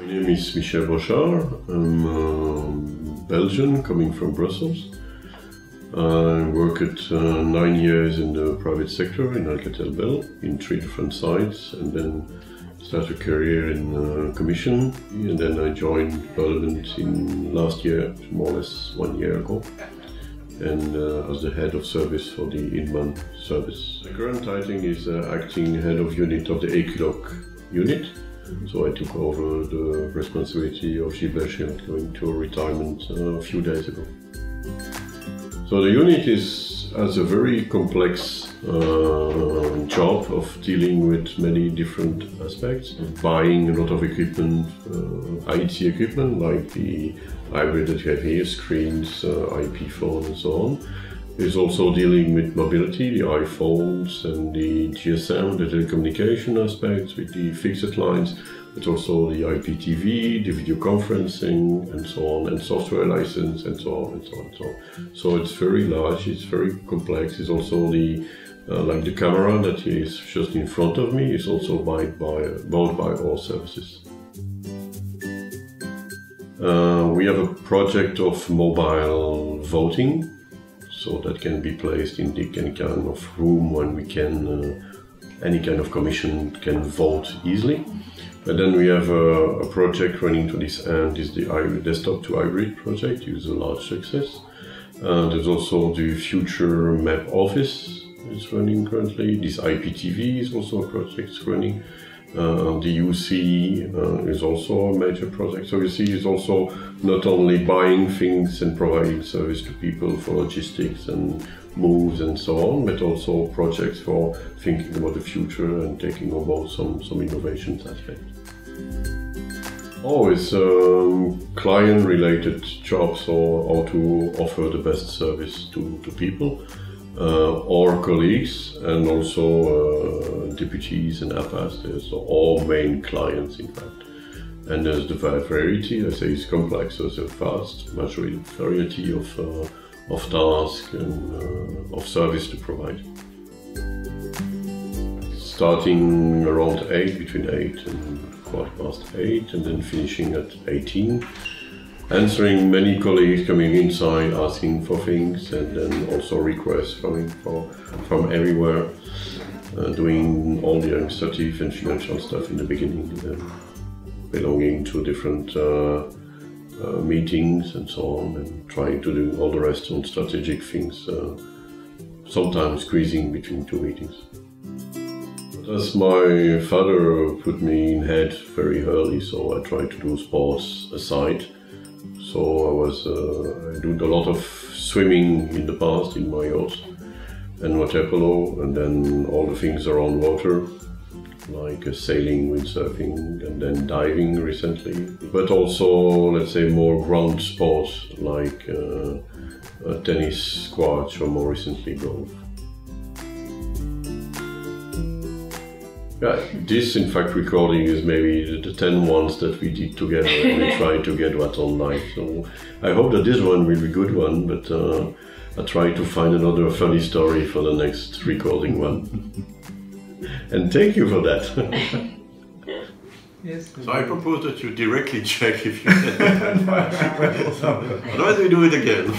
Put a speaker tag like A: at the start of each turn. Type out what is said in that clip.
A: My name is Michel Brochard. I'm Belgian, coming from Brussels. I worked 9 years in the private sector in Alcatel-Bell in 3 different sites, and then started a career in Commission, and then I joined Parliament in last year, more or less 1 year ago, and as the head of service for the Inman service. The current title is acting head of unit of the EquiLog unit. So I took over the responsibility of Gilles Berger, going to retirement a few days ago. So the unit has a very complex job of dealing with many different aspects, buying a lot of equipment, IT equipment like the hybrid that you have here, screens, IP phone and so on. It's also dealing with mobility, the iPhones and the GSM, the telecommunication aspects with the fixed lines, but also the IPTV, the video conferencing and so on, and software license and so on and so on and so on. So it's very large, it's very complex. It's also the like the camera that is just in front of me is also bought by all services. We have a project of mobile voting. So that can be placed in any kind of room when we can, any kind of commission can vote easily. And then we have a project running to this end, is the desktop to hybrid project, is a large success. There's also the future map office is running currently. This IPTV is also a project running. The UC is also a major project. So you see, it's also not only buying things and providing service to people for logistics and moves and so on, but also projects for thinking about the future and taking on board some innovations aspect. Always client-related jobs, or how to offer the best service to people. Or colleagues, and also deputies and APAs, so all main clients in fact. And there's the variety, I say it's complex, there's a vast variety of tasks and of service to provide. Starting around 8, between 8 and 8:15, and then finishing at 18. Answering many colleagues coming inside, asking for things, and then also requests coming from everywhere, doing all the administrative and financial stuff in the beginning, belonging to different meetings and so on, and trying to do all the rest on strategic things, sometimes squeezing between 2 meetings. As my father put me in head very early, so I tried to do sports aside. So I did a lot of swimming in the past in my yacht and water polo, and then all the things around water, like sailing, windsurfing, and then diving recently. But also, let's say, more ground sports like tennis, squash, or more recently golf. Yeah, this in fact recording is maybe the 10 ones that we did together, and we tried to get what on live. So I hope that this one will be a good one, but I try to find another funny story for the next recording one. And thank you for that.
B: Yes.
A: So I propose that you directly check if you can. Otherwise we do it again.